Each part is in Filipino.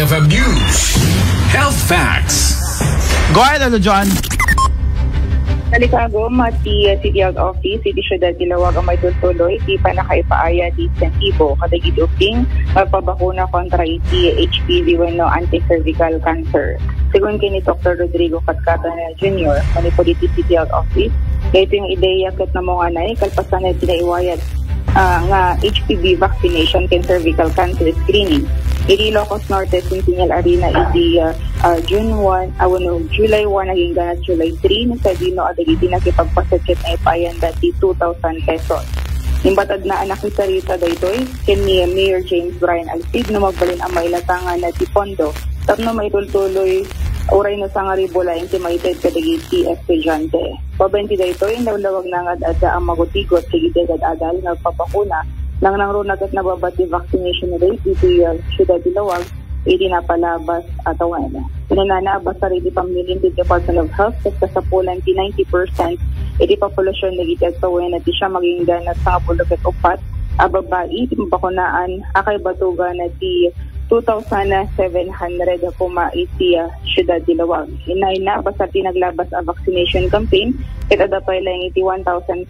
BFM News. Health Facts. Go ahead, John. Nalikago, mati City Health Office, City Syudad Dilawag ang may tuloy, di pa nakaipaaya di sentibo, katagid uping magpabakuna kontra iti HPV wenno anti-cervical cancer. Sigun kini Dr. Rodrigo Catcatana Jr., manipuliti City Health Office, kaya ito yung ideya kat na mga anay, kalpasan na tinaiwayad nga HPV vaccination ken cervical cancer screening. Iri Ilocos Norte, Centennial Arena, iti July 1 naging ganat July 3, sa dino adagiti nakipagpasakit na ipayan dati 2,000 pesos. Imbatad na anak ni Sarita daytoy, ken ni Mayor James Brian Alcid na magbalin ang mailatangan na ti pondo. Tapno maitultuloy, oray na sa nga ribola intimated kadagiti estudyante. Pabenti daytoy, nawlawag na nga adda ang magutigot kagiti adal nagpapakuna nang runagat at nababati vaccination rate iti Syudad Dilawag, iti napalabas at awan. Pinananabas sa rin pamilin ti Department of Health at kasapulan ti 90% iti populasyon nagiti at awan at siya maging ganat sa pulukat upat ababai iti mabakunaan akay batugan at ti 2,700 kuma iti Syudad Dilawag. Inay na basta tinaglabas ang vaccination campaign kita dapay lang iti 1,500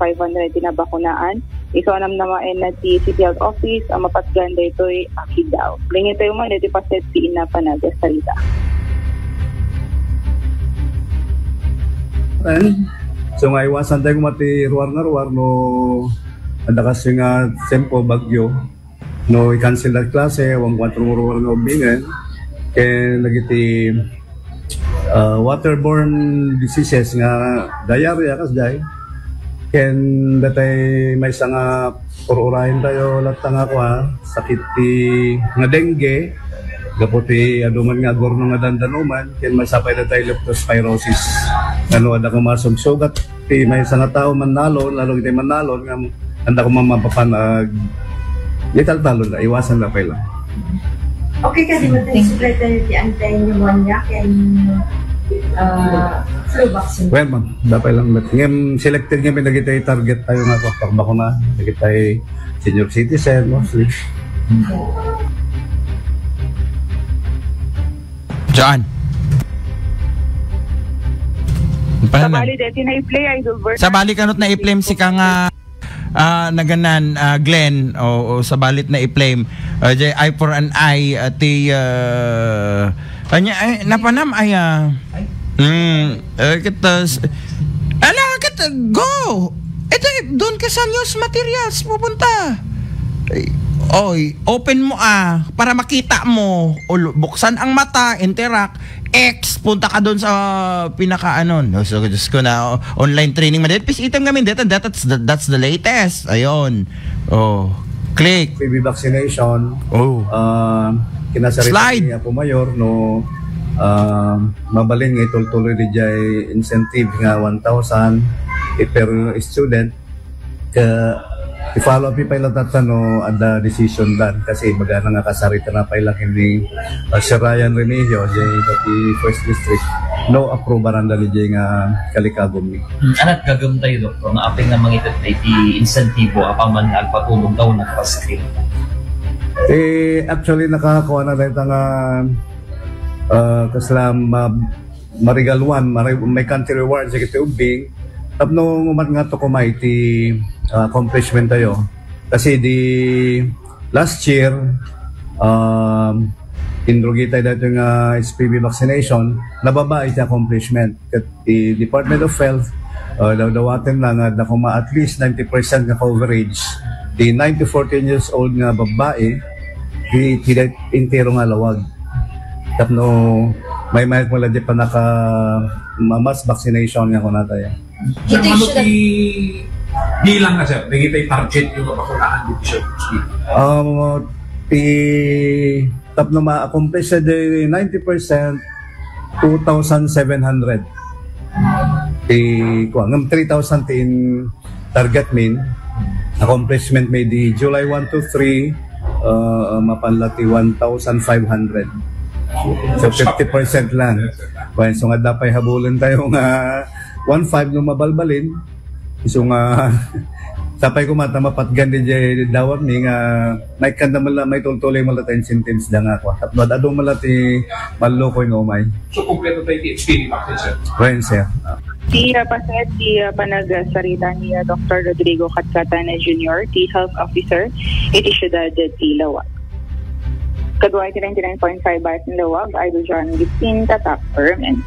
tinabakunaan. Isoanam naman na ti City Health Office ang mapatganda ito'y akid daw. Lingit tayo mo, iti paset si ina panagas Sarita. So nga iwasan tayo kumati ruwar na ruwar no anda kasi nga sempo bagyo no i-cancel na klase wang 4 ruwar nga ubingan kaya nagiti waterborne diseases nga diarrhea kas day ken datay may nga pururahin tayo latang ako sakit ti nga dengue gaputi aduman nga gorno nga dandanuman ken masapay na tayo leptospirosis ano ada ko masugsugat ti may nga tao manalo lalo iti manalo nga anda ko mamapapanag lital talo na iwasan na pala. Okay kasi matay secretary ti anti-pneumonia ken flu vaccine. Well, ma'am, dapat lang ngem selected nga pinagitay target tayo nga pagpakbakuna, nagitay senior citizen mostly. John. Sabali dati na i-play idol version. Sabali kanot na i-play si ka nga naganan Glenn o sabalit na i-play eye for an eye ti kanya ay napanam ay kitas ala kita go ito doon ka sa news materials pupunta oy open mo para makita mo buksan ang mata interact X punta ka doon sa pinaka so just ko na online training madit pis item gamin that's the latest ayon click PB vaccination kinasarita slide niya po mayor no mabalin nga tuloy di jay incentive nga 1,000 per student i-follow up pa ilang no ada decision dan kasi magana nga kasarita na pa ilang hindi si Ryan Remigio jay pati first district no approve randa di jay nga kalikagom ni anat gagam tayo doktor na aping na mangitat na iti incentivo apaman agpatulong daw na paskil actually nakakuha na dahil nga kaslam marigal one may country rewards sa kita ubing tapno umat nga to kumay ti accomplishment tayo kasi di last year indrugi tayo dito nga HPV vaccination nababa iti accomplishment kat the Department of Health dawatin lang na kuma at least 90% nga coverage di 9 to 14 years old nga babae di intero nga lawag tapno may mula di pa naka mass vaccination nga kuna tayo bilang na sir, nagitay target yung mabakunaan dito siya. Tap na ma-accomplish sa 90%, 2,700. 3,000 in target mean. Accomplishment may di July 1 to 3, mapanlati 1,500. So 50% lang. Well, so nga dapat habulin tayo nga 1,500 nung mabalbalin. So nga Sapay ko mata mapatgan di jay dawam ni nga may kanda mala may tultuloy mala tayong sentence da nga ako. Tapos adong mala ti malukoy nga umay. So, kompleto tayo ti HPD vaccine, sir? Right, sir. Siya pasayat siya panagsarita niya Dr. Rodrigo Catcatana Jr., the Health Officer, iti siyudad ti Lawag. Kaduay 99.5 Bayan Lawag, Idol John Gipin, Tatak Permanent.